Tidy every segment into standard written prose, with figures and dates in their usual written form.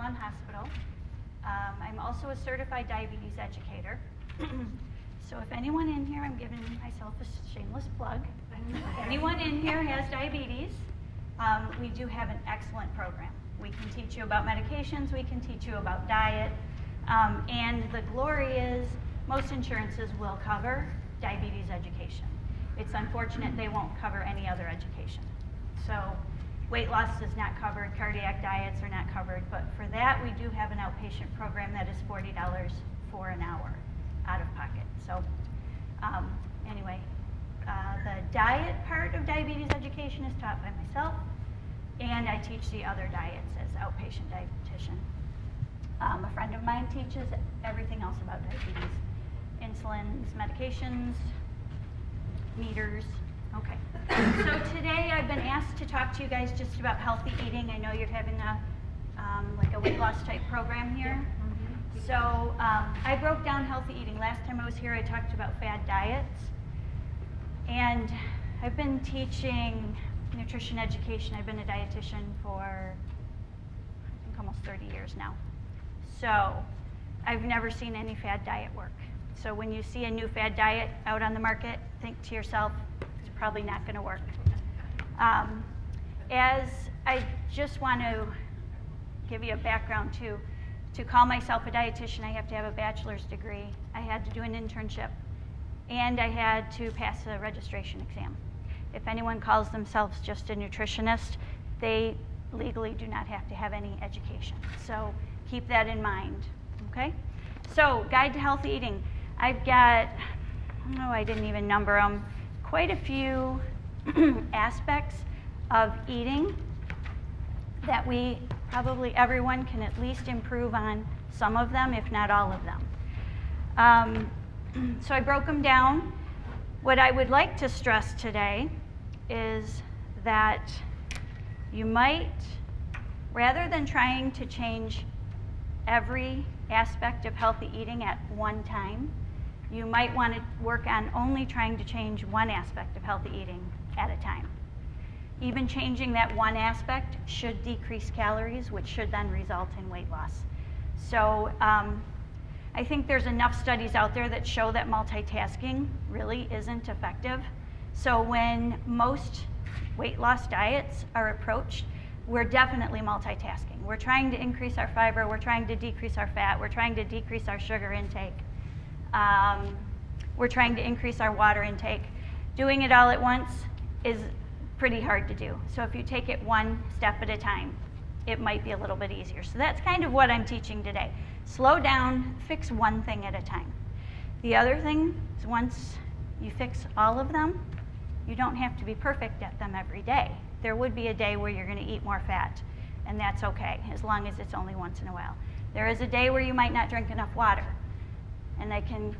One Hospital. I'm also a certified diabetes educator. So if anyone in here, I'm giving myself a shameless plug. If anyone in here has diabetes, we do have an excellent program. We can teach you about medications, we can teach you about diet, and the glory is most insurances will cover diabetes education. It's unfortunate they won't cover any other education. So weight loss is not covered, cardiac diets are not covered, but for that we do have an outpatient program that is $40 for an hour out of pocket. So anyway, the diet part of diabetes education is taught by myself, and I teach the other diets as outpatient dietitian. A friend of mine teaches everything else about diabetes. Insulins, medications, meters. Okay. So today I've been asked to talk to you guys just about healthy eating. I know you're having a like a weight loss type program here. So I broke down healthy eating. Last time I was here I talked about fad diets. And I've been teaching nutrition education. I've been a dietitian for I think almost 30 years now. So I've never seen any fad diet work. So when you see a new fad diet out on the market, think to yourself, it's probably not going to work. As I just want to give you a background too, to call myself a dietitian, I have to have a bachelor's degree. I had to do an internship, and I had to pass a registration exam. If anyone calls themselves just a nutritionist, they legally do not have to have any education. So keep that in mind, okay? So, Guide to Healthy Eating. I've got, I didn't even number them, quite a few aspects of eating that we, probably everyone can at least improve on some of them, if not all of them. So I broke them down. What I would like to stress today is that you might, rather than trying to change every aspect of healthy eating at one time, you might want to work on only trying to change one aspect of healthy eating at a time. Even changing that one aspect should decrease calories, which should then result in weight loss. So I think there's enough studies out there that show that multitasking really isn't effective. So when most weight loss diets are approached, we're definitely multitasking. We're trying to increase our fiber, we're trying to decrease our fat, we're trying to decrease our sugar intake. We're trying to increase our water intake. Doing it all at once is pretty hard to do. So if you take it one step at a time, it might be a little bit easier. So that's kind of what I'm teaching today. Slow down, fix one thing at a time. The other thing is once you fix all of them, you don't have to be perfect at them every day. There would be a day where you're going to eat more fat, and that's okay, as long as it's only once in a while. There is a day where you might not drink enough water, and I can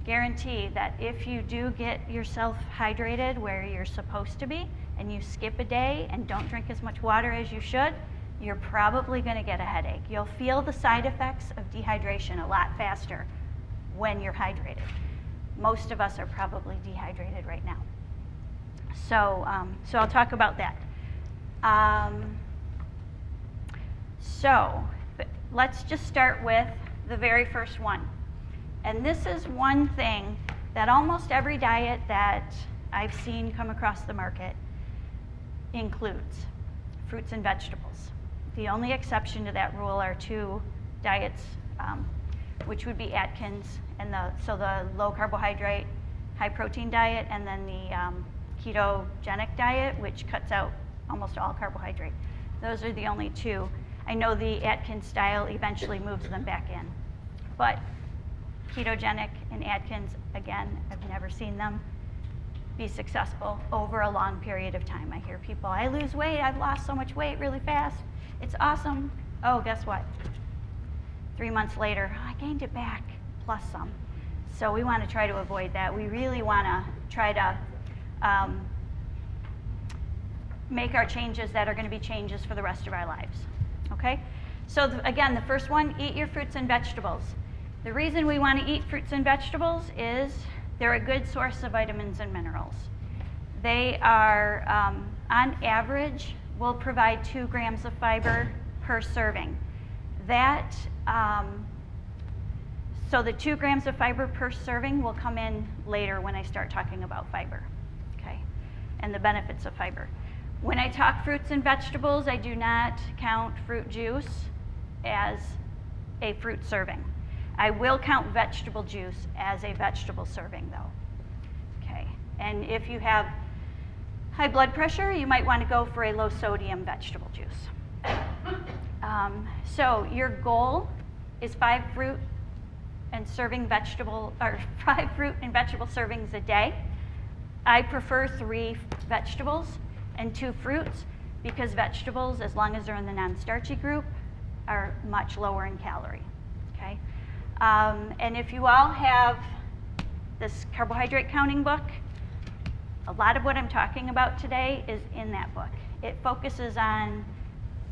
guarantee that if you do get yourself hydrated where you're supposed to be, and you skip a day and don't drink as much water as you should, you're probably going to get a headache. You'll feel the side effects of dehydration a lot faster when you're hydrated. Most of us are probably dehydrated right now. So I'll talk about that. So let's just start with the very first one. And this is one thing that almost every diet that I've seen come across the market includes: fruits and vegetables. The only exception to that rule are two diets, which would be Atkins and the low carbohydrate, high protein diet, and then the ketogenic diet, which cuts out almost all carbohydrate. Those are the only two. I know the Atkins style eventually moves them back in, but ketogenic and Atkins, again, I've never seen them be successful over a long period of time. I hear people, I lose weight, I've lost so much weight really fast. It's awesome. Oh, guess what? 3 months later, I gained it back, plus some. So we want to try to avoid that. We really want to try to make our changes that are going to be changes for the rest of our lives. Okay? So again, the first one, eat your fruits and vegetables. The reason we want to eat fruits and vegetables is they're a good source of vitamins and minerals. They are, on average, will provide 2 grams of fiber per serving. that, so the 2 grams of fiber per serving will come in later when I start talking about fiber, okay, and the benefits of fiber. When I talk fruits and vegetables, I do not count fruit juice as a fruit serving. I will count vegetable juice as a vegetable serving though, okay. And if you have high blood pressure, you might want to go for a low sodium vegetable juice. So your goal is 5 fruit and vegetable servings a day. I prefer 3 vegetables and 2 fruits because vegetables, as long as they're in the non-starchy group, are much lower in calorie, okay? And if you all have this carbohydrate counting book, a lot of what I'm talking about today is in that book. It focuses on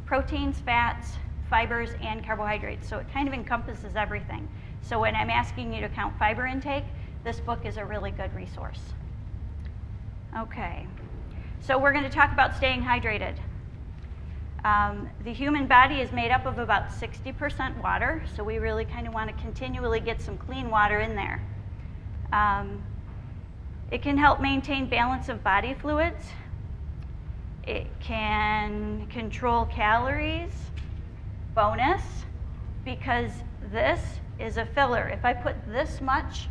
proteins, fats, fibers, and carbohydrates, so it kind of encompasses everything. So when I'm asking you to count fiber intake, this book is a really good resource. Okay, so we're going to talk about staying hydrated. The human body is made up of about 60% water, so we really kind of want to continually get some clean water in there. It can help maintain balance of body fluids. It can control calories. Bonus, because this is a filler. If I put this much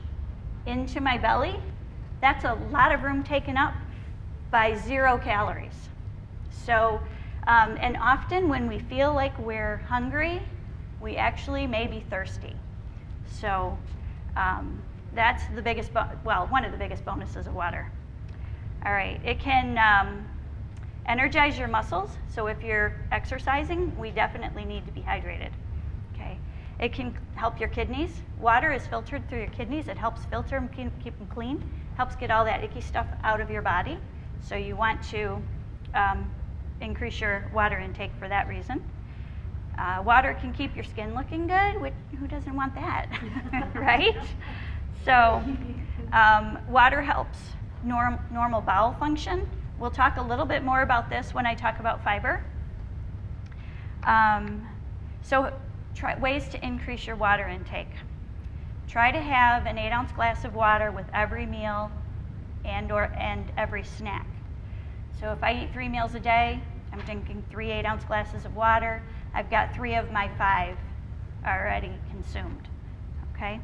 into my belly, that's a lot of room taken up by 0 calories. So, and often when we feel like we're hungry, we actually may be thirsty. So that's the biggest, one of the biggest bonuses of water. All right, it can energize your muscles. So if you're exercising, we definitely need to be hydrated. Okay. It can help your kidneys. Water is filtered through your kidneys. It helps filter them, keep them clean, helps get all that icky stuff out of your body. So you want to increase your water intake for that reason. Water can keep your skin looking good. Who doesn't want that, right? So water helps normal bowel function. We'll talk a little bit more about this when I talk about fiber. So ways to increase your water intake. Try to have an 8-ounce glass of water with every meal and every snack. So if I eat 3 meals a day, I'm drinking 3 8-ounce glasses of water. I've got 3 of my 5 already consumed, okay?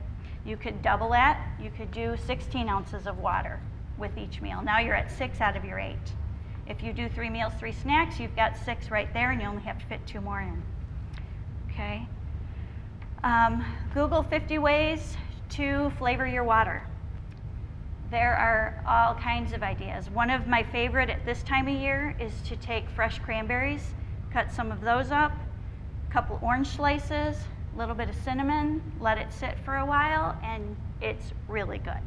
You could double that. You could do 16 ounces of water with each meal. Now you're at 6 out of your 8. If you do 3 meals, 3 snacks, you've got 6 right there, and you only have to fit 2 more in, okay? Google 50 ways to flavor your water. There are all kinds of ideas. One of my favorite at this time of year is to take fresh cranberries, cut some of those up, a couple orange slices, a little bit of cinnamon, let it sit for a while, and it's really good.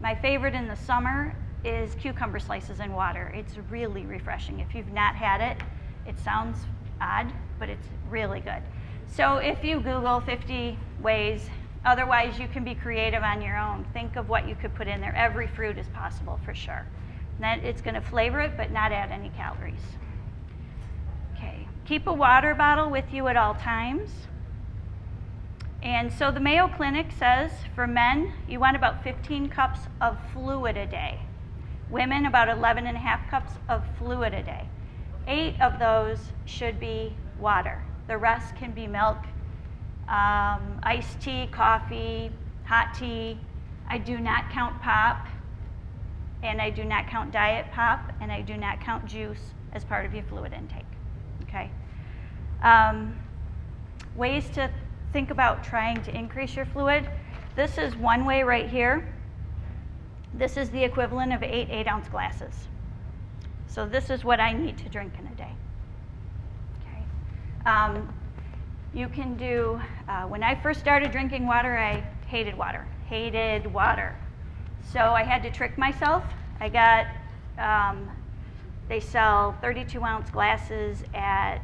My favorite in the summer is cucumber slices in water. It's really refreshing. If you've not had it, it sounds odd, but it's really good. So if you Google 50 ways, otherwise you can be creative on your own. Think of what you could put in there. Every fruit is possible for sure. Then it's going to flavor it, but not add any calories. Okay, keep a water bottle with you at all times. And so the Mayo Clinic says for men, you want about 15 cups of fluid a day. Women, about 11.5 cups of fluid a day. 8 of those should be water. The rest can be milk, iced tea, coffee, hot tea. I do not count pop, and I do not count diet pop, and I do not count juice as part of your fluid intake, okay? Ways to think about trying to increase your fluid. This is one way right here. This is the equivalent of 8 8-ounce glasses. So this is what I need to drink in a day. Okay. You can do, when I first started drinking water, I hated water. So I had to trick myself. I got, they sell 32-ounce glasses at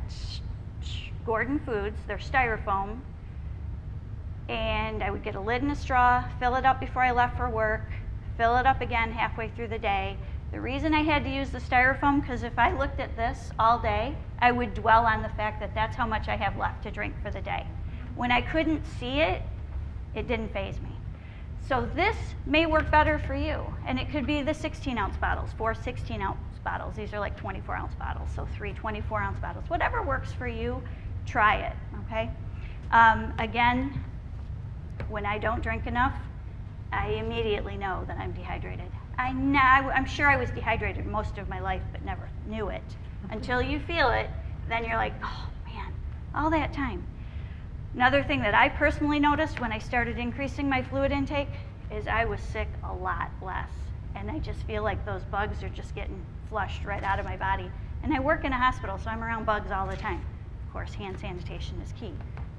Gordon Foods. They're styrofoam. And I would get a lid and a straw, fill it up before I left for work, fill it up again halfway through the day. The reason I had to use the styrofoam, because if I looked at this all day, I would dwell on the fact that that's how much I have left to drink for the day. When I couldn't see it, it didn't faze me. So this may work better for you, and it could be the 16-ounce bottles, 4 16-ounce bottles. These are like 24-ounce bottles, so 3 24-ounce bottles. Whatever works for you, try it, okay? Again, when I don't drink enough, I immediately know that I'm dehydrated. I'm sure I was dehydrated most of my life, but never knew it. Until you feel it, then you're like, oh man, all that time. Another thing that I personally noticed when I started increasing my fluid intake is I was sick a lot less. And I just feel like those bugs are just getting flushed right out of my body. And I work in a hospital, so I'm around bugs all the time. Of course, hand sanitation is key.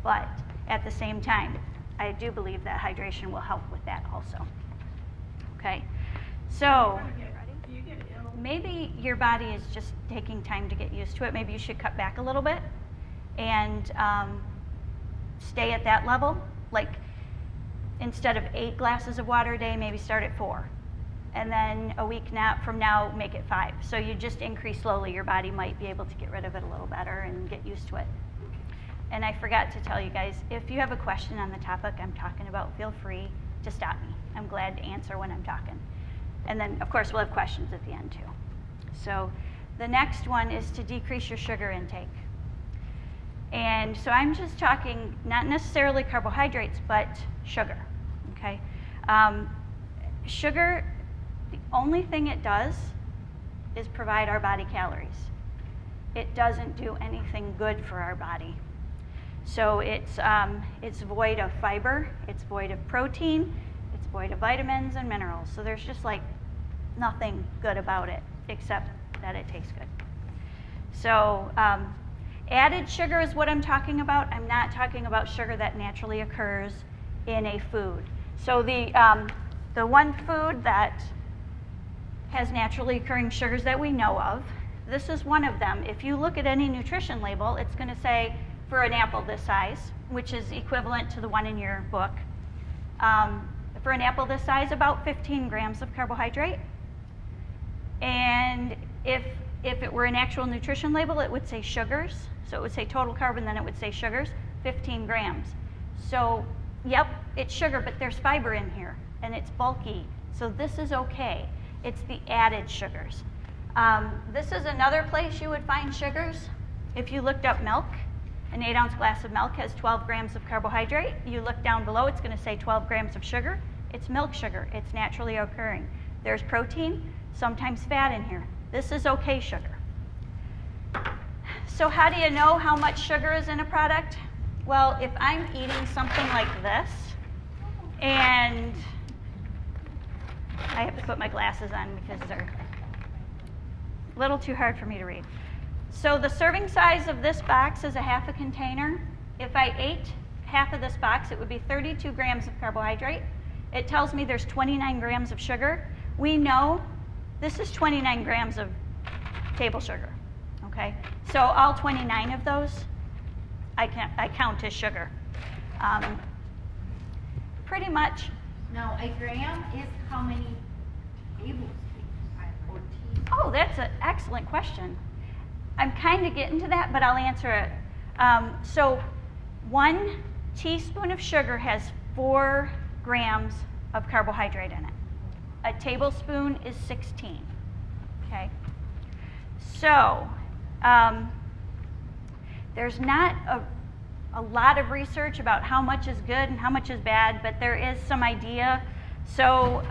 But at the same time, I do believe that hydration will help with that also. Okay, so maybe your body is just taking time to get used to it. Maybe you should cut back a little bit and stay at that level. Like instead of 8 glasses of water a day, maybe start at 4. And then a week from now, make it 5. So you just increase slowly. Your body might be able to get rid of it a little better and get used to it. And I forgot to tell you guys, if you have a question on the topic I'm talking about, feel free to stop me. I'm glad to answer when I'm talking. And then, of course, we'll have questions at the end, too. So the next one is to decrease your sugar intake. And so I'm just talking not necessarily carbohydrates, but sugar, okay? Sugar, the only thing it does is provide our body calories. It doesn't do anything good for our body. So it's void of fiber, it's void of protein, it's void of vitamins and minerals. So there's just like nothing good about it except that it tastes good. So added sugar is what I'm talking about. I'm not talking about sugar that naturally occurs in a food. So the one food that has naturally occurring sugars that we know of, this is one of them. If you look at any nutrition label, it's going to say for an apple this size, which is equivalent to the one in your book. For an apple this size, about 15 grams of carbohydrate. And if it were an actual nutrition label, it would say sugars. So it would say total carb, and then it would say sugars, 15 grams. So, yep, it's sugar, but there's fiber in here, and it's bulky. So this is okay. It's the added sugars. This is another place you would find sugars. If you looked up milk, an 8-ounce glass of milk has 12 grams of carbohydrate. You look down below, it's going to say 12 grams of sugar. It's milk sugar. It's naturally occurring. There's protein, sometimes fat in here. This is okay sugar. So how do you know how much sugar is in a product? Well, if I'm eating something like this, and I have to put my glasses on because they're a little too hard for me to read. So the serving size of this box is a half a container. If I ate half of this box, it would be 32 grams of carbohydrate. It tells me there's 29 grams of sugar. We know this is 29 grams of table sugar, okay? So all 29 of those, I count as sugar. Pretty much. Now, a gram is how many tablespoons or teaspoons? Oh, that's an excellent question. I'm kind of getting to that, but I'll answer it. So 1 teaspoon of sugar has 4 grams of carbohydrate in it. A tablespoon is 16, okay? So there's not a lot of research about how much is good and how much is bad, but there is some idea. So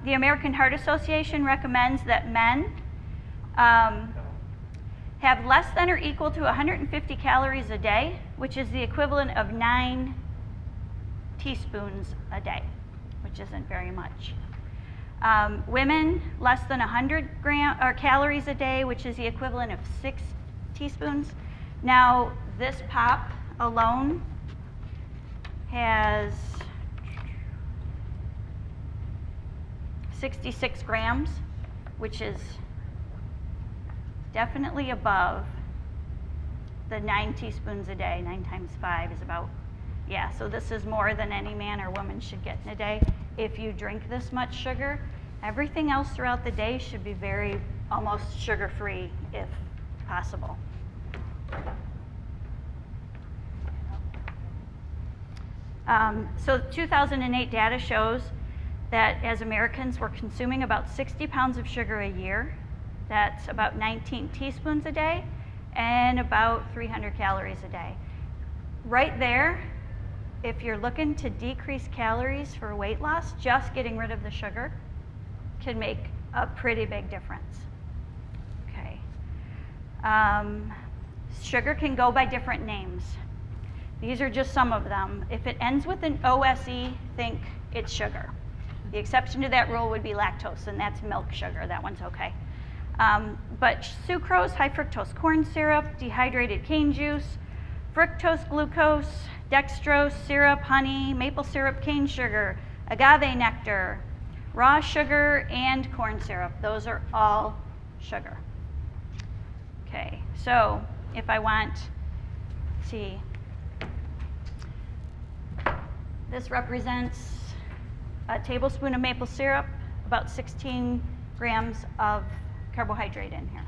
the American Heart Association recommends that men have less than or equal to 150 calories a day, which is the equivalent of 9 teaspoons a day, which isn't very much. Women, less than 100 calories a day, which is the equivalent of 6 teaspoons. Now, this pop alone has 66 grams, which is definitely above the 9 teaspoons a day. 9 times 5 is about, so this is more than any man or woman should get in a day. If you drink this much sugar, Everything else throughout the day should be very, almost sugar-free if possible. So 2008 data shows that as Americans, we're consuming about 60 pounds of sugar a year. That's about 19 teaspoons a day and about 300 calories a day. Right there, if you're looking to decrease calories for weight loss, just getting rid of the sugar can make a pretty big difference. Okay. Sugar can go by different names. These are just some of them. If it ends with an OSE, think it's sugar. The exception to that rule would be lactose, and that's milk sugar. That one's okay. But sucrose, high fructose corn syrup, dehydrated cane juice, fructose, glucose, dextrose, syrup, honey, maple syrup, cane sugar, agave nectar, raw sugar, and corn syrup. Those are all sugar. Okay, so if I want, let's see, this represents a tablespoon of maple syrup, about 16 grams of carbohydrate in here.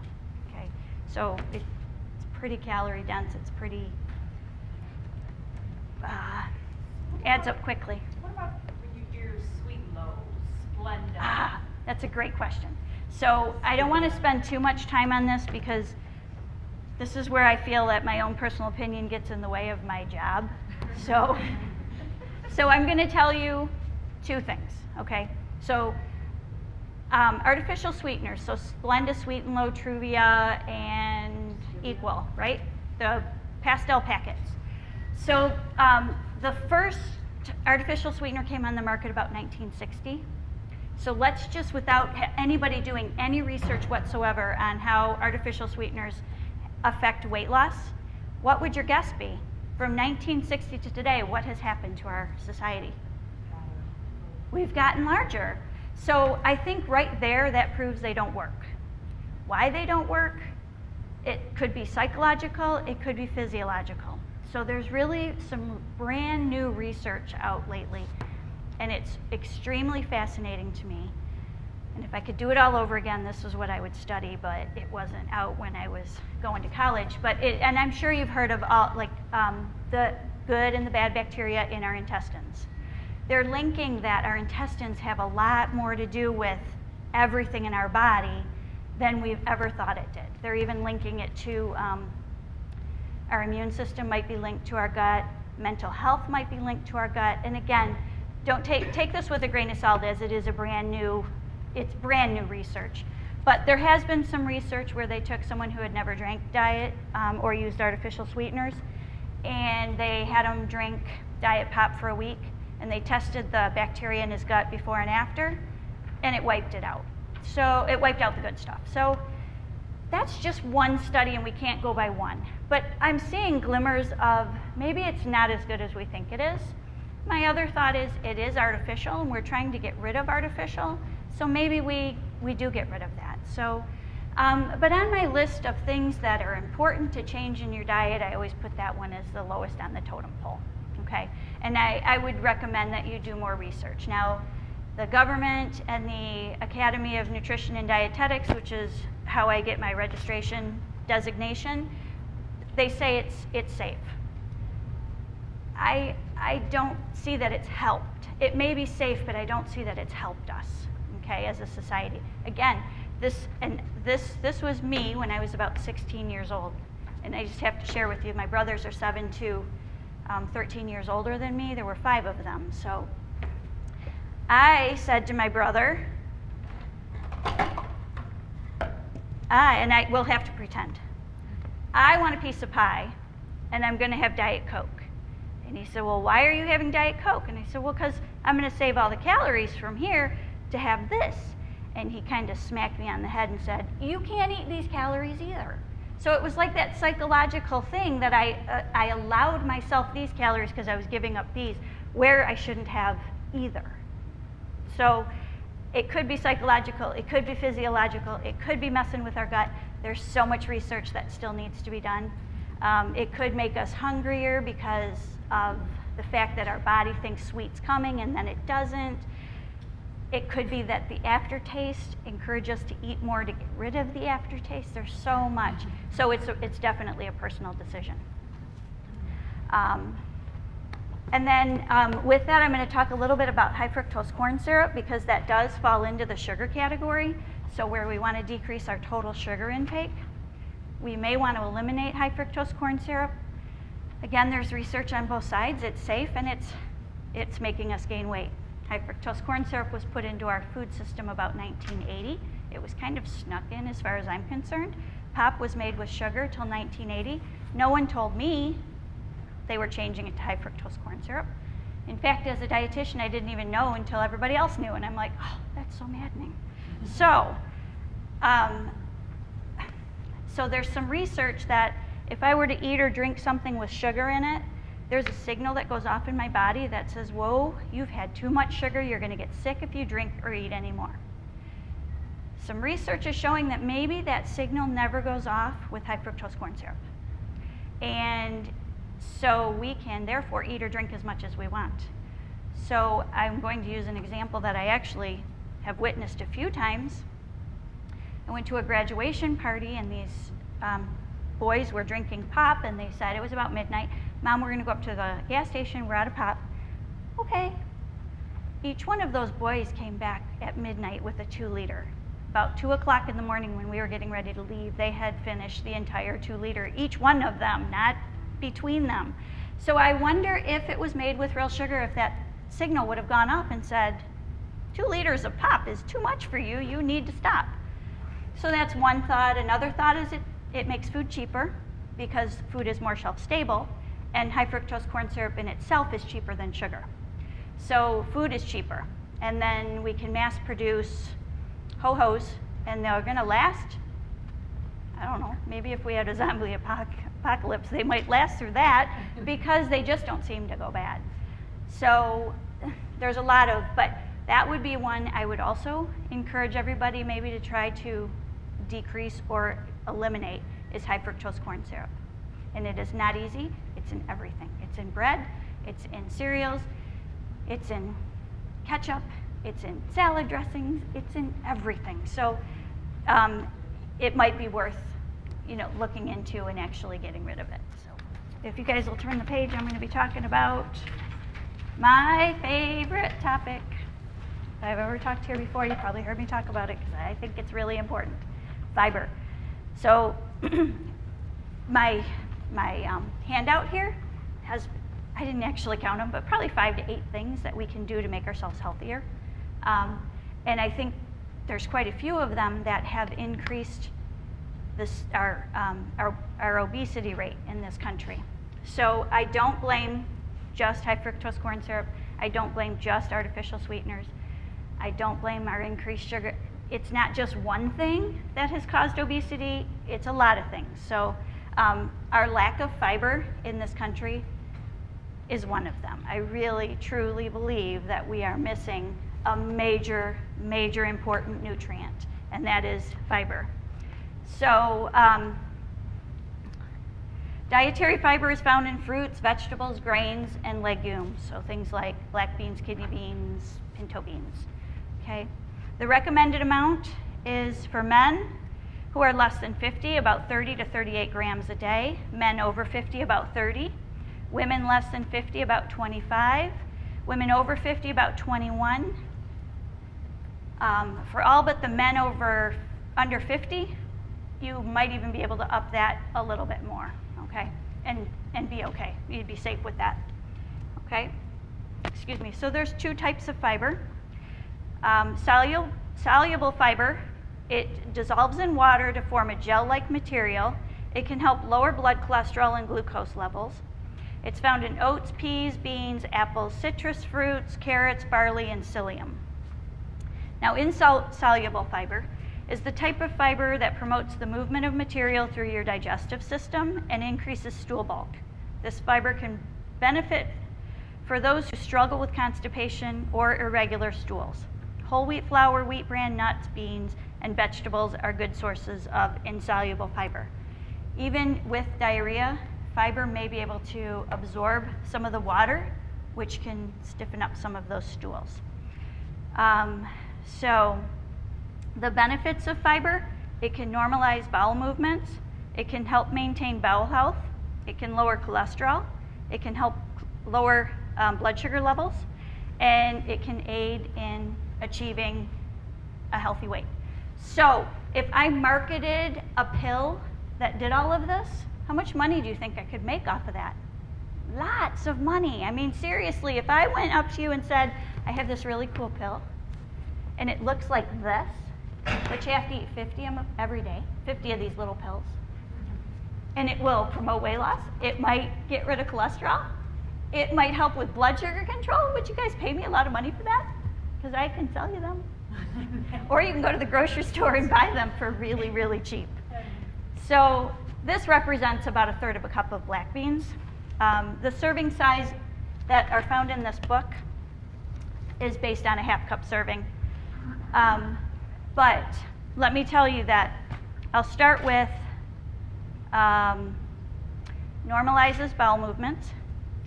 Okay, so it's pretty calorie dense. It's pretty, adds up quickly. What about when you hear Sweet and Low, Splenda? That's a great question. So I don't want to spend too much time on this because this is where I feel that my own personal opinion gets in the way of my job. So I'm going to tell you two things, okay? So artificial sweeteners, so Splenda, Sweet and Low, Truvia, and Equal, right? The pastel packets. So the first artificial sweetener came on the market about 1960. So let's just, without anybody doing any research whatsoever on how artificial sweeteners affect weight loss, what would your guess be? From 1960 to today, what has happened to our society? We've gotten larger. So I think right there, that proves they don't work. Why they don't work? It could be psychological, it could be physiological. So there's really some brand new research out lately, and it's extremely fascinating to me. And if I could do it all over again, this is what I would study, but it wasn't out when I was going to college. But and I'm sure you've heard of all, like the good and the bad bacteria in our intestines. They're linking that our intestines have a lot more to do with everything in our body than we've ever thought it did. They're even linking it to our immune system might be linked to our gut, mental health might be linked to our gut. And again, don't take this with a grain of salt, as it is it's brand new research. But there has been some research where they took someone who had never drank diet or used artificial sweeteners, and they had him drink diet pop for a week, and they tested the bacteria in his gut before and after, and it wiped it out. So it wiped out the good stuff. So that's just one study, and we can't go by one. But I'm seeing glimmers of maybe it's not as good as we think it is. My other thought is it is artificial, and we're trying to get rid of artificial. So maybe we do get rid of that. So, but on my list of things that are important to change in your diet, I always put that one as the lowest on the totem pole, okay? And I would recommend that you do more research. Now, the government and the Academy of Nutrition and Dietetics, which is how I get my registration designation, they say it's safe. I don't see that it's helped. It may be safe, but I don't see that it's helped us, okay, as a society. Again, this was me when I was about 16 years old. And I just have to share with you, my brothers are 7 to 13 years older than me. There were 5 of them. So I said to my brother, and I will have to pretend, I want a piece of pie, and I'm going to have Diet Coke. And he said, well, why are you having Diet Coke? And I said, well, because I'm going to save all the calories from here to have this. And he kind of smacked me on the head and said, you can't eat these calories either. So it was like that psychological thing that I allowed myself these calories because I was giving up these, where I shouldn't have either. So it could be psychological, it could be physiological, it could be messing with our gut. There's so much research that still needs to be done. It could make us hungrier because of the fact that our body thinks sweet's coming and then it doesn't. It could be that the aftertaste encourages us to eat more to get rid of the aftertaste. There's so much. So it's definitely a personal decision. And then with that, I'm going to talk a little bit about high fructose corn syrup because that does fall into the sugar category. So where we want to decrease our total sugar intake, we may want to eliminate high fructose corn syrup. Again, there's research on both sides. It's safe and it's making us gain weight. High fructose corn syrup was put into our food system about 1980. It was kind of snuck in as far as I'm concerned. Pop was made with sugar till 1980. No one told me they were changing it to high fructose corn syrup. In fact, as a dietitian, I didn't even know until everybody else knew, and I'm like, oh, that's so maddening. So there's some research that if I were to eat or drink something with sugar in it, there's a signal that goes off in my body that says, whoa, you've had too much sugar, you're gonna get sick if you drink or eat anymore. Some research is showing that maybe that signal never goes off with high fructose corn syrup. And so we can therefore eat or drink as much as we want. So I'm going to use an example that I actually have witnessed a few times. I went to a graduation party and these boys were drinking pop and they said, it was about midnight, Mom, we're gonna go up to the gas station, we're out of pop. Okay. Each one of those boys came back at midnight with a 2-liter. About 2 o'clock in the morning when we were getting ready to leave, they had finished the entire 2-liter, each one of them, not between them. So I wonder if it was made with real sugar, if that signal would have gone up and said, 2 liters of pop is too much for you, you need to stop. So that's one thought. Another thought is it makes food cheaper because food is more shelf stable, and high fructose corn syrup in itself is cheaper than sugar. So food is cheaper, and then we can mass produce ho-hos, and they're gonna last, I don't know, maybe if we had a zombie apocalypse, they might last through that because they just don't seem to go bad. So there's a lot of, but that would be one I would also encourage everybody maybe to try to decrease or eliminate is high fructose corn syrup. And it is not easy. It's in everything. It's in bread, it's in cereals, it's in ketchup, it's in salad dressings, it's in everything. So it might be worth, looking into and actually getting rid of it. So if you guys will turn the page, I'm going to be talking about my favorite topic. If I've ever talked here before, you probably heard me talk about it because I think it's really important. Fiber. So my handout here has, I didn't actually count them, but probably 5 to 8 things that we can do to make ourselves healthier. And I think there's quite a few of them that have increased our obesity rate in this country. So I don't blame just high fructose corn syrup. I don't blame just artificial sweeteners. I don't blame our increased sugar. It's not just one thing that has caused obesity, it's a lot of things. So our lack of fiber in this country is one of them. I really, truly believe that we are missing a major, major important nutrient, and that is fiber. So dietary fiber is found in fruits, vegetables, grains, and legumes. So things like black beans, kidney beans, pinto beans. Okay. The recommended amount is for men who are less than 50, about 30 to 38 grams a day. Men over 50, about 30. Women less than 50, about 25. Women over 50, about 21. For all but the men under 50, you might even be able to up that a little bit more, okay? And be okay. You'd be safe with that, okay? Excuse me. So there's 2 types of fiber. Soluble fiber, it dissolves in water to form a gel-like material. It can help lower blood cholesterol and glucose levels. It's found in oats, peas, beans, apples, citrus fruits, carrots, barley, and psyllium. Now, insoluble fiber is the type of fiber that promotes the movement of material through your digestive system and increases stool bulk. This fiber can benefit for those who struggle with constipation or irregular stools. Whole wheat flour, wheat bran, nuts, beans, and vegetables are good sources of insoluble fiber. Even with diarrhea, fiber may be able to absorb some of the water, which can stiffen up some of those stools. So the benefits of fiber: it can normalize bowel movements, it can help maintain bowel health, it can lower cholesterol, it can help lower blood sugar levels, and it can aid in achieving a healthy weight. So if I marketed a pill that did all of this, how much money do you think I could make off of that? Lots of money. I mean, seriously, if I went up to you and said, I have this really cool pill, and it looks like this, but you have to eat 50 of them every day, 50 of these little pills, and it will promote weight loss, it might get rid of cholesterol, it might help with blood sugar control. Would you guys pay me a lot of money for that? Because I can sell you them. Or you can go to the grocery store and buy them for really, really cheap. So this represents about 1/3 of a cup of black beans. The serving size that are found in this book is based on a 1/2 cup serving. But let me tell you that I'll start with normalizes bowel movements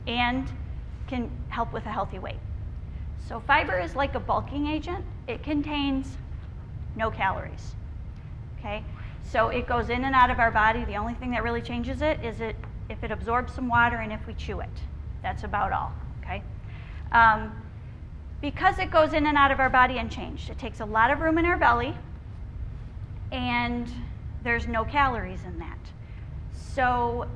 and can help with a healthy weight. So fiber is like a bulking agent. It contains no calories, okay? So it goes in and out of our body. The only thing that really changes it is if it absorbs some water and if we chew it. That's about all, okay? Because it goes in and out of our body unchanged, it takes a lot of room in our belly, and there's no calories in that. So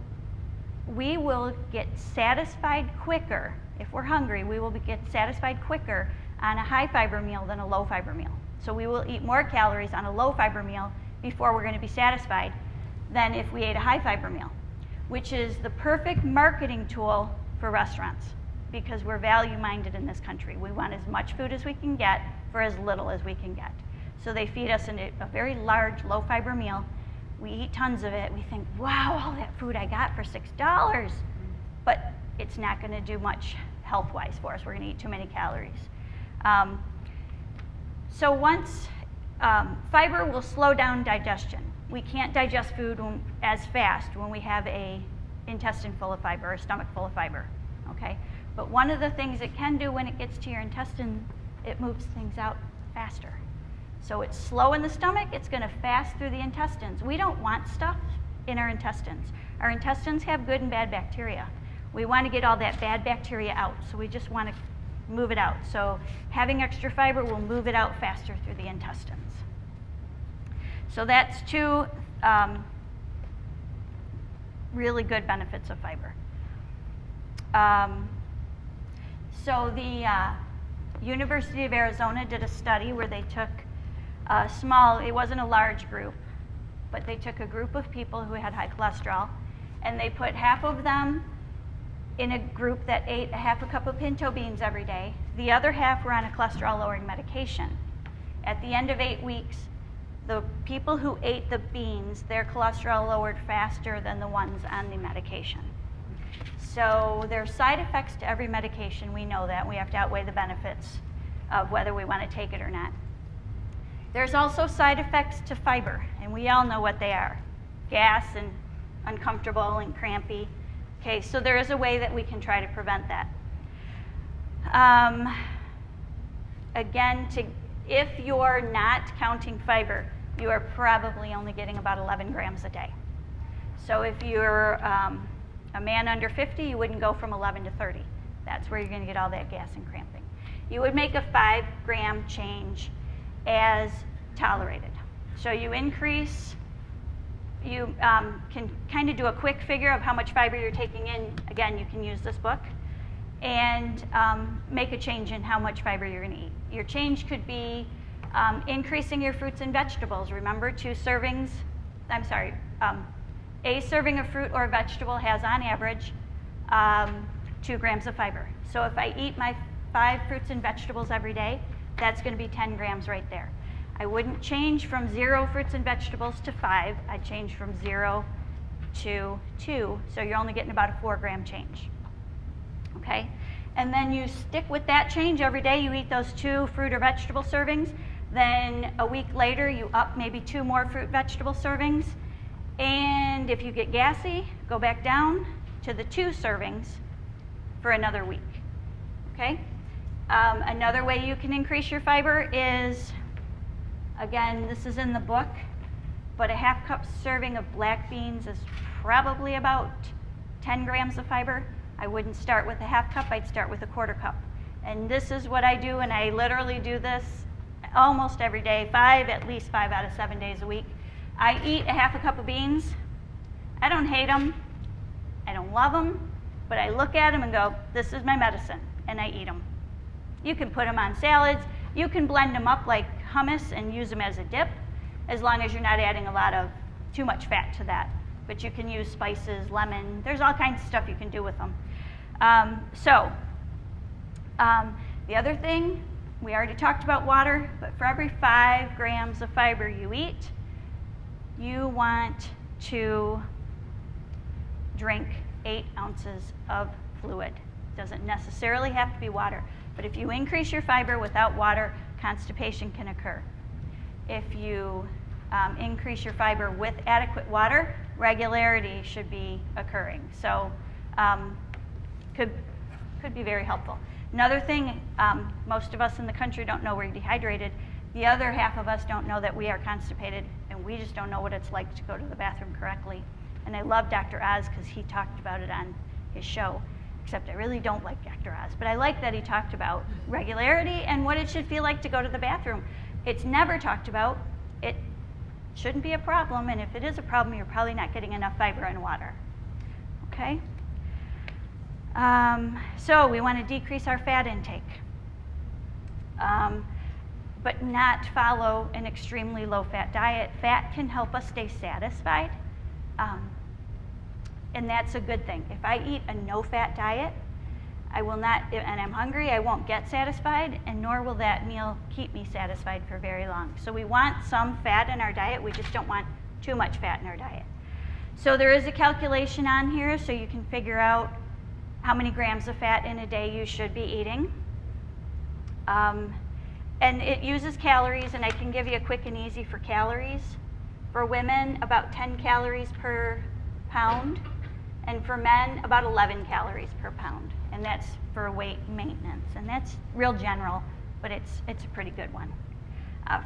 we will get satisfied quicker. If we're hungry, we will get satisfied quicker on a high fiber meal than a low fiber meal. So we will eat more calories on a low fiber meal before we're going to be satisfied than if we ate a high fiber meal, which is the perfect marketing tool for restaurants, because we're value minded in this country. We want as much food as we can get for as little as we can get. So they feed us a very large low fiber meal. We eat tons of it. We think, wow, all that food I got for $6. But it's not going to do much health-wise for us. We're going to eat too many calories. So once fiber will slow down digestion. We can't digest food as fast when we have a intestine full of fiber or a stomach full of fiber, okay? But one of the things it can do when it gets to your intestine, it moves things out faster. So it's slow in the stomach, it's going to fast through the intestines. We don't want stuff in our intestines. Our intestines have good and bad bacteria. We want to get all that bad bacteria out, so we just want to move it out. So having extra fiber will move it out faster through the intestines. So that's two really good benefits of fiber. So the University of Arizona did a study where they took a small, it wasn't a large group, but they took a group of people who had high cholesterol, and they put half of them in a group that ate a 1/2 cup of pinto beans every day. The other half were on a cholesterol-lowering medication. At the end of 8 weeks, the people who ate the beans, their cholesterol lowered faster than the ones on the medication. So there are side effects to every medication. We know that. We have to outweigh the benefits of whether we want to take it or not. There's also side effects to fiber, and we all know what they are: gas and uncomfortable and crampy. Okay, so there is a way that we can try to prevent that. Again, if you're not counting fiber, you are probably only getting about 11 grams a day. So if you're a man under 50, you wouldn't go from 11 to 30. That's where you're going to get all that gas and cramping. You would make a 5-gram change as tolerated. So you increase, you can kind of do a quick figure of how much fiber you're taking in. Again, you can use this book and make a change in how much fiber you're going to eat. Your change could be increasing your fruits and vegetables. Remember, a serving of fruit or vegetable has on average 2 grams of fiber. So if I eat my 5 fruits and vegetables every day, that's going to be 10 grams right there. I wouldn't change from 0 fruits and vegetables to 5. I'd change from 0 to 2. So you're only getting about a 4-gram change. Okay? And then you stick with that change every day. You eat those 2 fruit or vegetable servings. Then a week later, you up maybe 2 more fruit vegetable servings. And if you get gassy, go back down to the 2 servings for another week. Okay? Another way you can increase your fiber is, again, this is in the book, but a half cup serving of black beans is probably about 10 grams of fiber. I wouldn't start with a half cup, I'd start with a quarter cup. And this is what I do, and I literally do this almost every day, at least 5 out of 7 days a week. I eat a half a cup of beans. I don't hate them, I don't love them, but I look at them and go, this is my medicine, and I eat them. You can put them on salads, you can blend them up like hummus and use them as a dip, as long as you're not adding too much fat to that. But you can use spices, lemon, there's all kinds of stuff you can do with them. The other thing, we already talked about water, but for every 5 grams of fiber you eat, you want to drink 8 ounces of fluid. Doesn't necessarily have to be water, but if you increase your fiber without water, constipation can occur. If you increase your fiber with adequate water, regularity should be occurring. So could be very helpful. Another thing, most of us in the country don't know we're dehydrated. The other half of us don't know that we are constipated, and we just don't know what it's like to go to the bathroom correctly. And I love Dr. Oz because he talked about it on his show, except I really don't like Dr. Oz. But I like that he talked about regularity and what it should feel like to go to the bathroom. It's never talked about. It shouldn't be a problem, and if it is a problem, you're probably not getting enough fiber and water. Okay? So we want to decrease our fat intake, but not follow an extremely low-fat diet. Fat can help us stay satisfied, and that's a good thing. If I eat a no-fat diet, I will not, and I'm hungry, I won't get satisfied, and nor will that meal keep me satisfied for very long. So we want some fat in our diet, we just don't want too much fat in our diet. So there is a calculation on here so you can figure out how many grams of fat in a day you should be eating. And it uses calories, and I can give you a quick and easy for calories. For women, about 10 calories per pound, and for men, about 11 calories per pound. And that's for weight maintenance, and that's real general, but it's a pretty good one.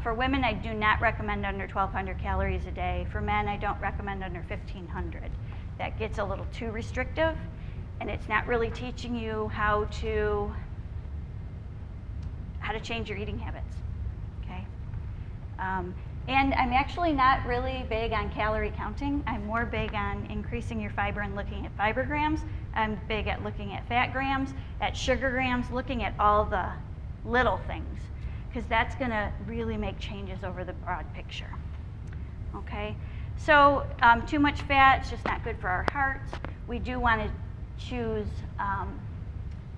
For women, I do not recommend under 1,200 calories a day. For men, I don't recommend under 1,500. That gets a little too restrictive, and it's not really teaching you how to change your eating habits, okay? And I'm actually not really big on calorie counting. I'm more big on increasing your fiber and looking at fiber grams. I'm big at looking at fat grams, at sugar grams, looking at all the little things, because that's gonna really make changes over the broad picture, okay? So too much fat is just not good for our hearts. We do wanna choose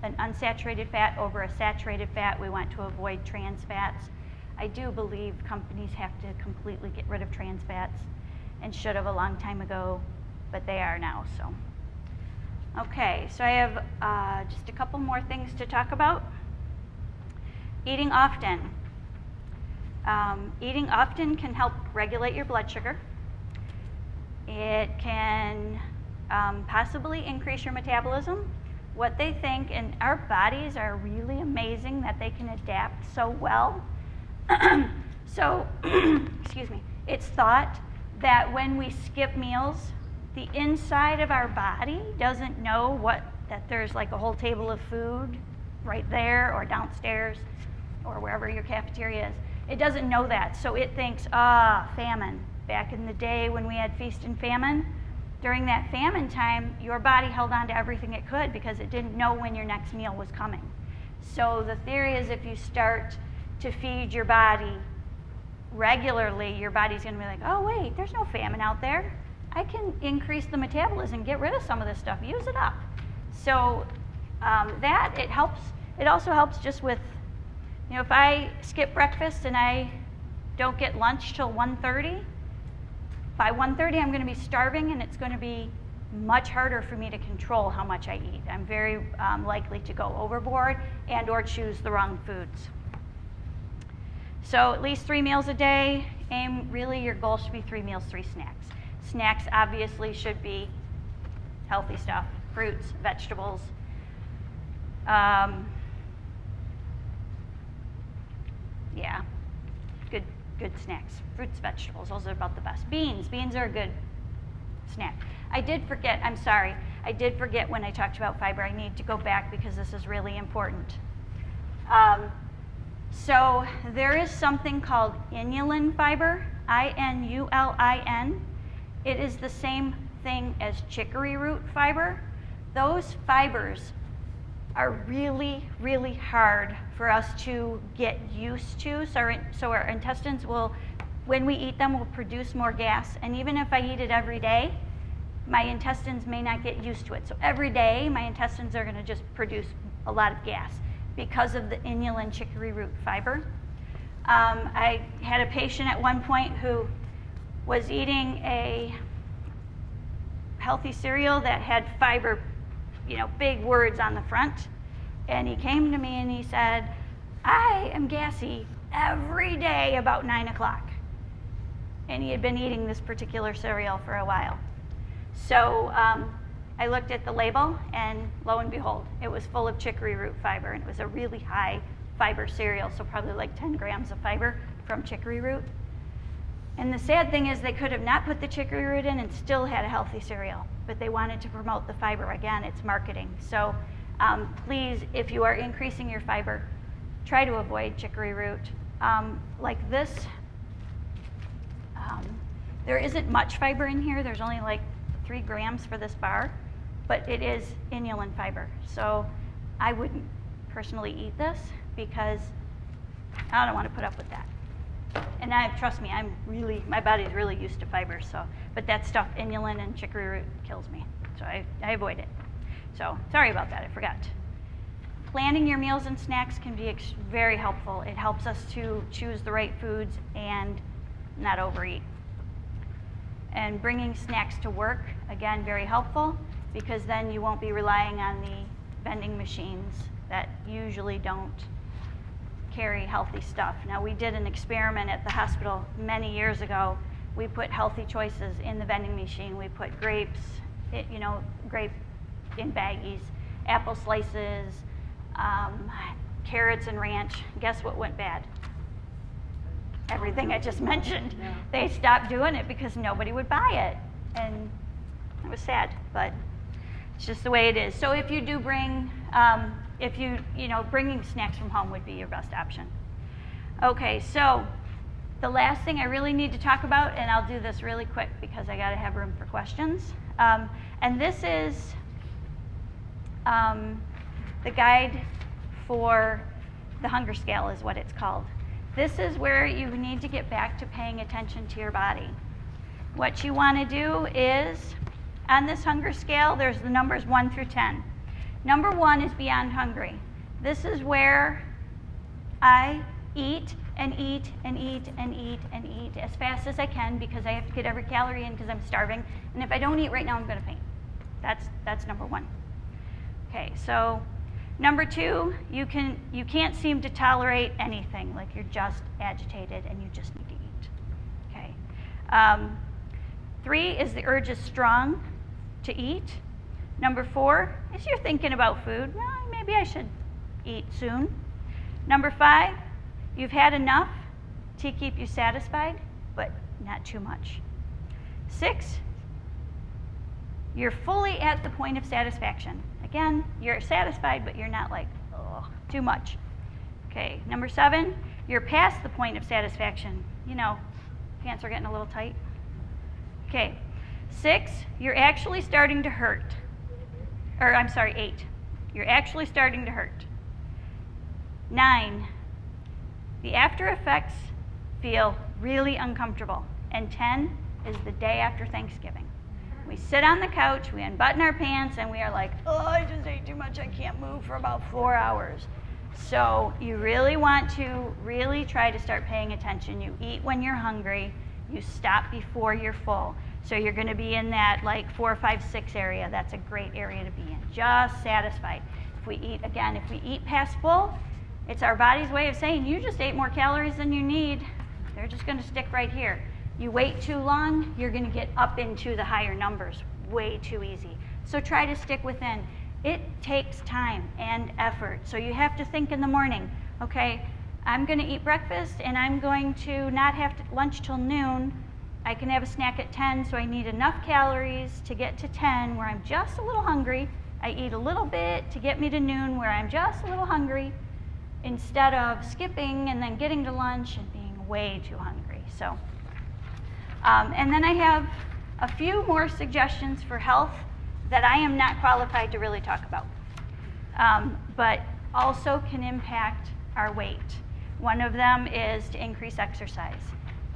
an unsaturated fat over a saturated fat. We want to avoid trans fats. I do believe companies have to completely get rid of trans fats, and should have a long time ago, but they are now, so. Okay, so I have just a couple more things to talk about. Eating often. Eating often can help regulate your blood sugar. It can possibly increase your metabolism. What they think, and our bodies are really amazing that they can adapt so well. So, excuse me, it's thought that when we skip meals, the inside of our body doesn't know that there's like a whole table of food right there or downstairs or wherever your cafeteria is. It doesn't know that, so it thinks, famine. Back in the day when we had feast and famine, during that famine time, your body held on to everything it could because it didn't know when your next meal was coming. So the theory is if you start to feed your body regularly, your body's gonna be like, oh wait, there's no famine out there. I can increase the metabolism, get rid of some of this stuff, use it up. So it helps. It also helps just with, if I skip breakfast and I don't get lunch till 1:30, by 1:30 I'm gonna be starving, and it's gonna be much harder for me to control how much I eat. I'm very likely to go overboard and or choose the wrong foods. So at least 3 meals a day. Really your goal should be 3 meals, 3 snacks. Snacks obviously should be healthy stuff, fruits, vegetables. good snacks. Fruits, vegetables, those are about the best. Beans are a good snack. I did forget, I'm sorry, I did forget when I talked about fiber. I need to go back because this is really important. So there is something called inulin fiber, I-N-U-L-I-N. It is the same thing as chicory root fiber. Those fibers are really, really hard for us to get used to. So our intestines will, when we eat them, will produce more gas. And even if I eat it every day, my intestines may not get used to it. So every day, my intestines are going to just produce a lot of gas because of the inulin chicory root fiber. I had a patient at one point who was eating a healthy cereal that had fiber, big words on the front. And he came to me and he said, I am gassy every day about 9 o'clock. And he had been eating this particular cereal for a while. So I looked at the label, and lo and behold, it was full of chicory root fiber, and it was a really high fiber cereal, so probably like 10 grams of fiber from chicory root. And the sad thing is they could have not put the chicory root in and still had a healthy cereal, but they wanted to promote the fiber. Again, it's marketing. So please, if you are increasing your fiber, try to avoid chicory root. Like this, there isn't much fiber in here. There's only like 3 grams for this bar, but it is inulin fiber. So I wouldn't personally eat this because I don't want to put up with that. And trust me, my body's really used to fiber. So, but that stuff, inulin and chicory root, kills me. So I avoid it. So sorry about that, I forgot. Planning your meals and snacks can be very helpful. It helps us to choose the right foods and not overeat. And bringing snacks to work, again, very helpful, because then you won't be relying on the vending machines that usually don't carry healthy stuff. Now, we did an experiment at the hospital many years ago. We put healthy choices in the vending machine. We put grapes, grape in baggies, apple slices, carrots and ranch. Guess what went bad? Everything I just mentioned. Yeah. They stopped doing it because nobody would buy it. And it was sad, but it's just the way it is. So if you do bring, bringing snacks from home would be your best option. Okay, so the last thing I really need to talk about, and I'll do this really quick because I gotta have room for questions. And this is the guide for the hunger scale is what it's called. This is where you need to get back to paying attention to your body. What you want to do is, on this hunger scale, there's the numbers 1 through 10. Number 1 is beyond hungry. This is where I eat and eat and eat and eat and eat as fast as I can because I have to get every calorie in because I'm starving. And if I don't eat right now, I'm going to faint. That's number 1. Okay, so number 2, you can't seem to tolerate anything, like you're just agitated and you just need to eat. Okay. 3 is the urge is strong to eat. Number 4 is you're thinking about food. Well, maybe I should eat soon. Number 5, you've had enough to keep you satisfied, but not too much. 6, you're fully at the point of satisfaction. Again, you're satisfied, but you're not like, oh, too much. Okay, number 7, you're past the point of satisfaction. Pants are getting a little tight. Okay, 6, you're actually starting to hurt. 8, you're actually starting to hurt. 9, the after effects feel really uncomfortable. And 10 is the day after Thanksgiving. We sit on the couch, we unbutton our pants, and we are like, oh, I just ate too much, I can't move for about 4 hours. So you really want to really try to start paying attention. You eat when you're hungry, you stop before you're full. So you're going to be in that like 4, 5, 6 area. That's a great area to be in. Just satisfied. If we eat past full, it's our body's way of saying, you just ate more calories than you need. They're just going to stick right here. You wait too long, you're going to get up into the higher numbers way too easy. So try to stick within. It takes time and effort. So you have to think in the morning, okay, I'm going to eat breakfast and I'm going to not have lunch till noon. I can have a snack at 10, so I need enough calories to get to 10 where I'm just a little hungry. I eat a little bit to get me to noon where I'm just a little hungry, instead of skipping and then getting to lunch and being way too hungry. So, and then I have a few more suggestions for health that I am not qualified to really talk about, but also can impact our weight. One of them is to increase exercise.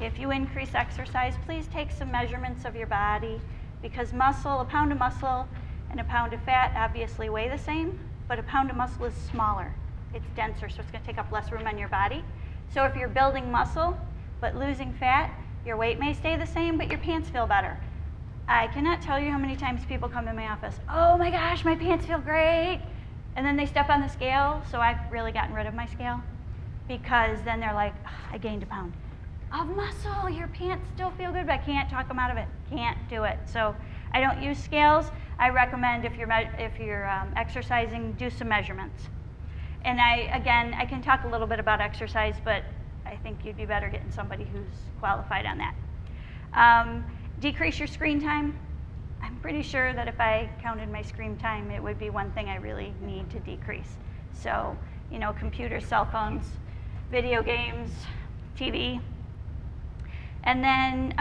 If you increase exercise, please take some measurements of your body, because muscle, a pound of muscle and a pound of fat obviously weigh the same, but a pound of muscle is smaller. It's denser, so it's going to take up less room on your body. So if you're building muscle but losing fat, your weight may stay the same, but your pants feel better. I cannot tell you how many times people come to my office, oh my gosh, my pants feel great, and then they step on the scale, so I've really gotten rid of my scale, because then they're like, I gained a pound of muscle, your pants still feel good, but I can't talk them out of it, can't do it. So I don't use scales. I recommend if you're exercising, do some measurements. And I can talk a little bit about exercise, but I think you'd be better getting somebody who's qualified on that. Decrease your screen time. I'm pretty sure that if I counted my screen time, it would be one thing I really need to decrease. So, you know, computers, cell phones, video games, TV. And then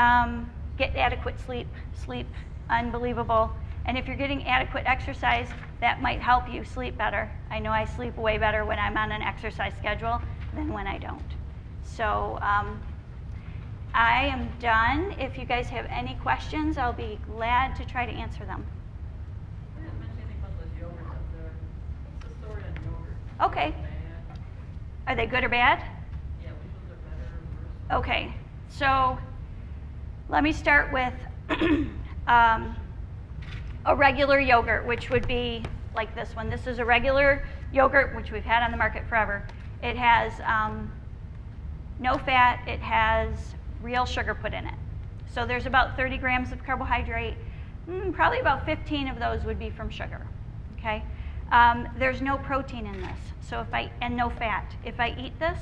get adequate sleep. Sleep, unbelievable. And if you're getting adequate exercise, that might help you sleep better. I know I sleep way better when I'm on an exercise schedule than when I don't. So I am done. If you guys have any questions, I'll be glad to try to answer them. I didn't mention anything about those yogurts up there. What's the story on yogurt? Okay. Bad? Are they good or bad? Yeah, which ones are better or worse? Okay, so let me start with a regular yogurt, which would be like this one. This is a regular yogurt, which we've had on the market forever. It has no fat. It has real sugar put in it. So there's about 30 grams of carbohydrate. Probably about 15 of those would be from sugar, okay? There's no protein in this, so and no fat. If I eat this,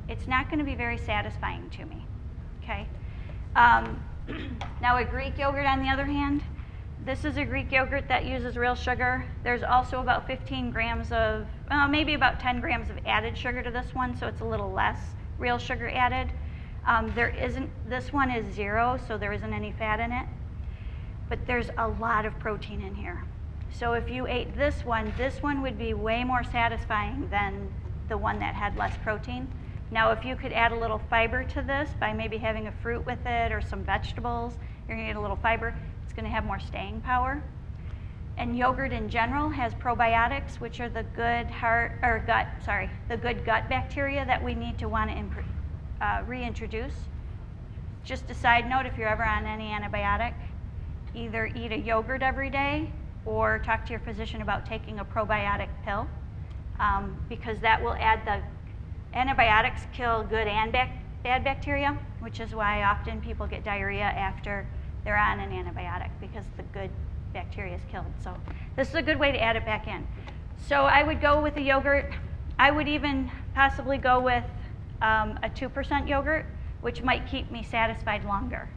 it's not going to be very satisfying to me, okay? Now a Greek yogurt, on the other hand, this is a Greek yogurt that uses real sugar. There's also about 15 grams of, maybe about 10 grams of added sugar to this one, so it's a little less real sugar added. This one is 0, so there isn't any fat in it, but there's a lot of protein in here. So if you ate this one would be way more satisfying than the one that had less protein. Now, if you could add a little fiber to this by maybe having a fruit with it or some vegetables, you're gonna get a little fiber. It's gonna have more staying power. And yogurt in general has probiotics, which are the good gut bacteria that we need to want to reintroduce. Just a side note, if you're ever on any antibiotic, either eat a yogurt every day or talk to your physician about taking a probiotic pill, because that will add the antibiotics kill good and bad bacteria, which is why often people get diarrhea after they're on an antibiotic, because the good bacteria is killed. So this is a good way to add it back in. So I would go with a yogurt. I would even possibly go with a 2% yogurt, which might keep me satisfied longer.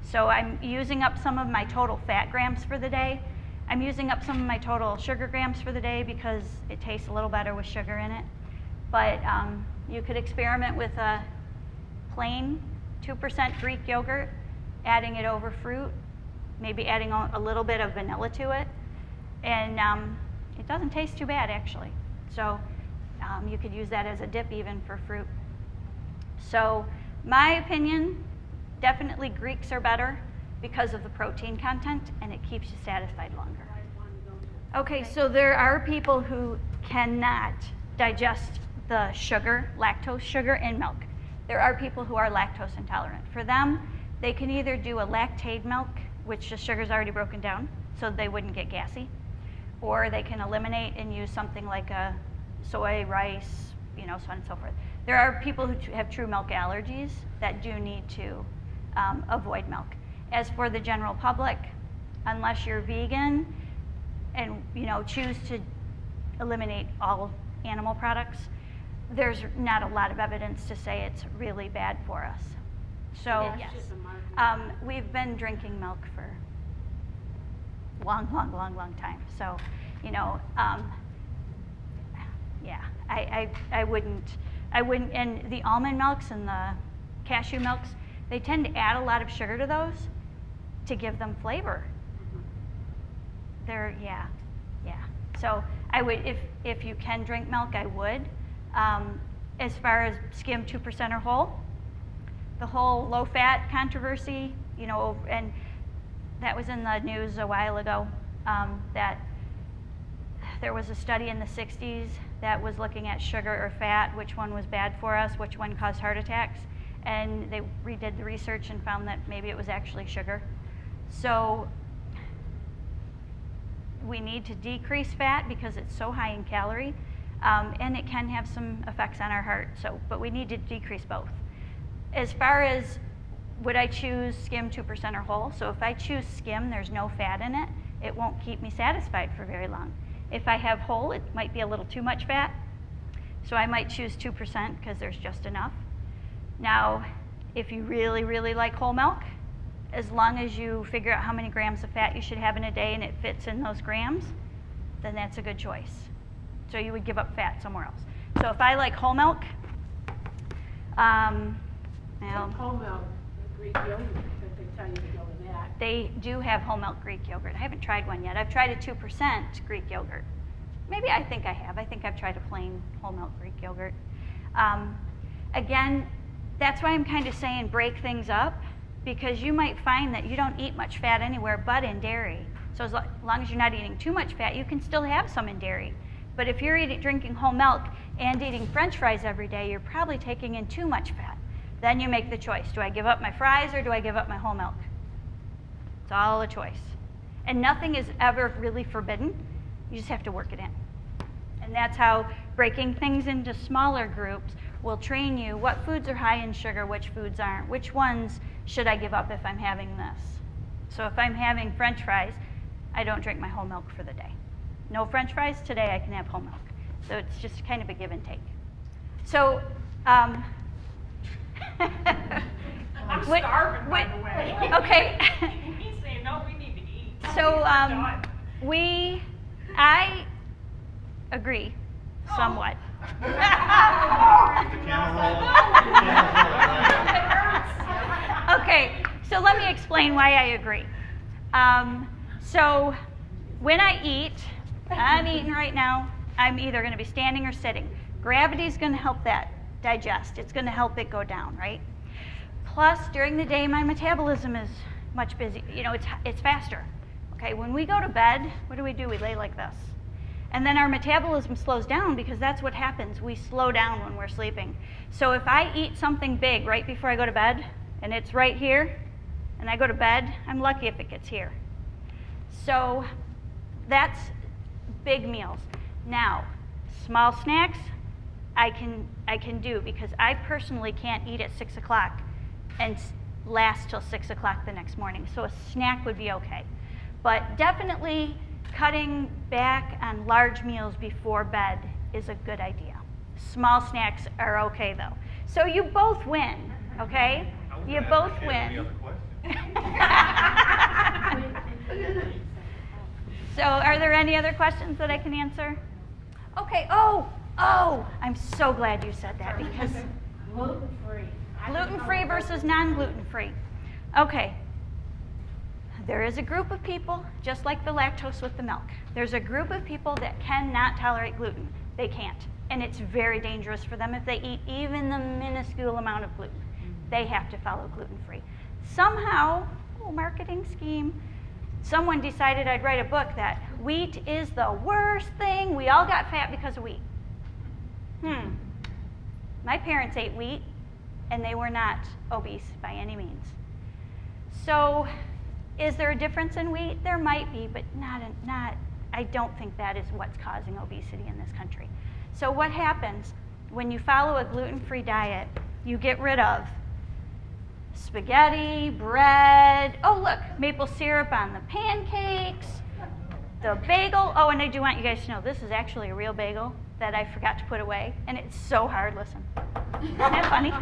So I'm using up some of my total fat grams for the day. I'm using up some of my total sugar grams for the day because it tastes a little better with sugar in it. But you could experiment with a plain 2% Greek yogurt, adding it over fruit, maybe adding a little bit of vanilla to it. And it doesn't taste too bad, actually. So you could use that as a dip even for fruit. So my opinion, definitely Greeks are better because of the protein content, and it keeps you satisfied longer. Okay, so there are people who cannot digest the sugar, lactose sugar in milk. There are people who are lactose intolerant. For them, they can either do a lactate milk, which the sugar's already broken down, so they wouldn't get gassy, or they can eliminate and use something like a soy, rice, so on and so forth. There are people who have true milk allergies that do need to avoid milk. As for the general public, unless you're vegan and choose to eliminate all animal products, there's not a lot of evidence to say it's really bad for us. So, That's yes. just a marketing. We've been drinking milk for long time. So, yeah, I wouldn't, and the almond milks and the cashew milks, they tend to add a lot of sugar to those to give them flavor. Yeah. So I would, if you can drink milk, I would. As far as skim 2% or whole, the whole low-fat controversy, and that was in the news a while ago, that there was a study in the 60s that was looking at sugar or fat, which one was bad for us, which one caused heart attacks, and they redid the research and found that maybe it was actually sugar. So we need to decrease fat because it's so high in calorie, and it can have some effects on our heart. But we need to decrease both. As far as would I choose skim 2% or whole? So if I choose skim, there's no fat in it. It won't keep me satisfied for very long. If I have whole, it might be a little too much fat. So I might choose 2% because there's just enough. Now, if you really, really like whole milk, as long as you figure out how many grams of fat you should have in a day and it fits in those grams, then that's a good choice. So you would give up fat somewhere else. So if I like whole milk, Whole milk, Greek yogurt, that they tell you to go with that. they do have whole milk Greek yogurt. I haven't tried one yet. I've tried a 2% Greek yogurt. Maybe I think I have. I think I've tried a plain whole milk Greek yogurt. Again, that's why I'm kind of saying break things up, because you might find that you don't eat much fat anywhere but in dairy. So as long as you're not eating too much fat, you can still have some in dairy. But if you're drinking whole milk and eating French fries every day, you're probably taking in too much fat. Then you make the choice. Do I give up my fries or do I give up my whole milk? It's all a choice. And nothing is ever really forbidden. You just have to work it in. And that's how breaking things into smaller groups will train you what foods are high in sugar, which foods aren't, which ones should I give up if I'm having this. So if I'm having French fries, I don't drink my whole milk for the day. No French fries, today I can have whole milk. So it's just kind of a give and take. So, I'm starving, by the way. Okay. He's saying, no, we need to eat. So Done. I agree somewhat. The camera roll. Okay, so let me explain why I agree. So when I eat, I'm eating right now, I'm either going to be standing or sitting. Gravity's going to help that digest. It's going to help it go down, right? Plus, during the day, my metabolism is much busy. It's faster. Okay, when we go to bed, what do? We lay like this. And then our metabolism slows down because that's what happens. We slow down when we're sleeping. So if I eat something big right before I go to bed, and it's right here, and I go to bed, I'm lucky if it gets here. So that's big meals. Now, small snacks, I can do because I personally can't eat at 6 o'clock and last till 6 o'clock the next morning. So a snack would be okay. But definitely cutting back on large meals before bed is a good idea. Small snacks are okay though. So you both win, okay? You both win. So are there any other questions that I can answer? Okay, oh, I'm so glad you said that because Gluten-free. gluten-free versus non-gluten-free. Okay. There is a group of people, just like the lactose with the milk. There's a group of people that cannot tolerate gluten. They can't. And it's very dangerous for them if they eat even the minuscule amount of gluten. They have to follow gluten-free. Somehow, marketing scheme, someone decided I'd write a book that wheat is the worst thing. We all got fat because of wheat. My parents ate wheat, and they were not obese by any means. So, is there a difference in wheat? There might be, but I don't think that is what's causing obesity in this country. So what happens when you follow a gluten-free diet? You get rid of spaghetti, bread, look, maple syrup on the pancakes, the bagel. And I do want you guys to know this is actually a real bagel that I forgot to put away, and it's so hard, listen. Isn't that funny?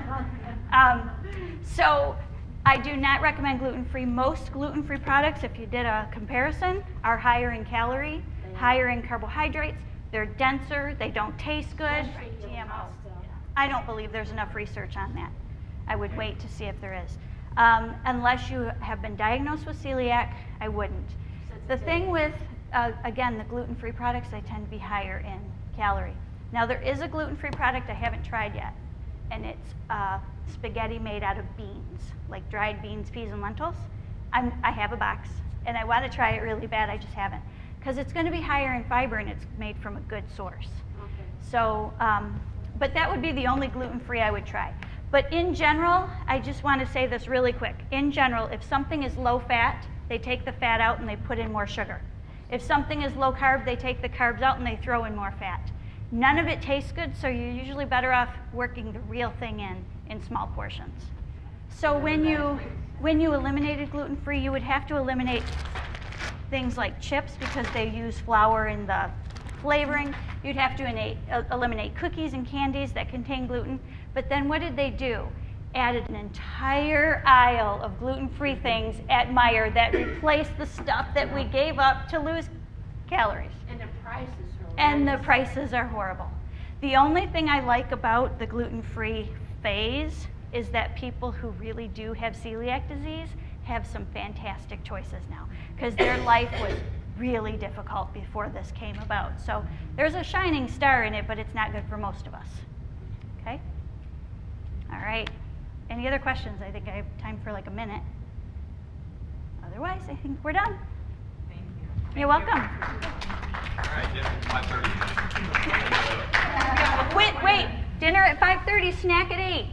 So I do not recommend gluten-free. Most gluten-free products, if you did a comparison, are higher in calorie, higher in carbohydrates, they're denser, they don't taste good. GMO. I don't believe there's enough research on that. I would wait to see if there is. Unless you have been diagnosed with celiac, I wouldn't. The thing with, again, the gluten-free products, they tend to be higher in calorie. Now, there is a gluten-free product I haven't tried yet, and it's spaghetti made out of beans, like dried beans, peas, and lentils. I have a box, and I want to try it really bad, I just haven't. Because it's going to be higher in fiber, and it's made from a good source. Okay. So, but that would be the only gluten-free I would try. But in general, I just want to say this really quick. In general, if something is low fat, they take the fat out and they put in more sugar. If something is low carb, they take the carbs out and they throw in more fat. None of it tastes good, so you're usually better off working the real thing in small portions. So when you eliminated gluten-free, you would have to eliminate things like chips because they use flour in the flavoring. You'd have to eliminate cookies and candies that contain gluten. But then what did they do? Added an entire aisle of gluten-free things at Meijer that replaced the stuff that we gave up to lose calories. And the prices are And the horrendous. prices are horrible. The only thing I like about the gluten-free phase is that people who really do have celiac disease have some fantastic choices now, because their life was really difficult before this came about. So there's a shining star in it, but it's not good for most of us. Okay? All right. Any other questions? I think I have time for like a minute. Otherwise, I think we're done. Thank you. You're welcome. All right, dinner at 5:30. Wait, dinner at 5:30, snack at 8.